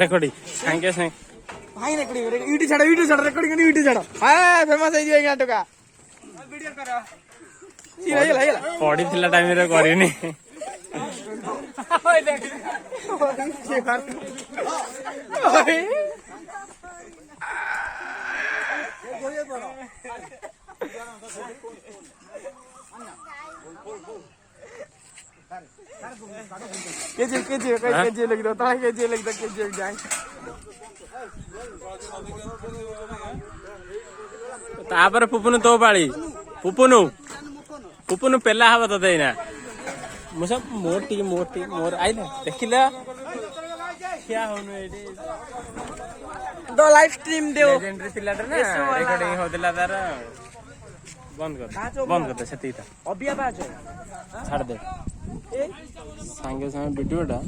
recording सांगे सांग भाई recording YouTube छाड़ रेकॉर्डिंग छाड़ हां फेमस है जे गाटका वीडियो करा ये पड़ी थिला टाइम रे करिनी ओए देख के बात ओए के लग रहा था के लग रहा के जाए तापर पुपुनु तो पाली पुपुनु पेला हवा तो देना मुसा मोटी मोर आइला देखिला क्या होनु एडी दो लाइव स्ट्रीम देओ लेजेंडरी पिलाटा ना रेकॉर्डिंग होतला तार बंद कर दे सेती था अबिया बाजो छाड़ दे सांगे वीडियोटा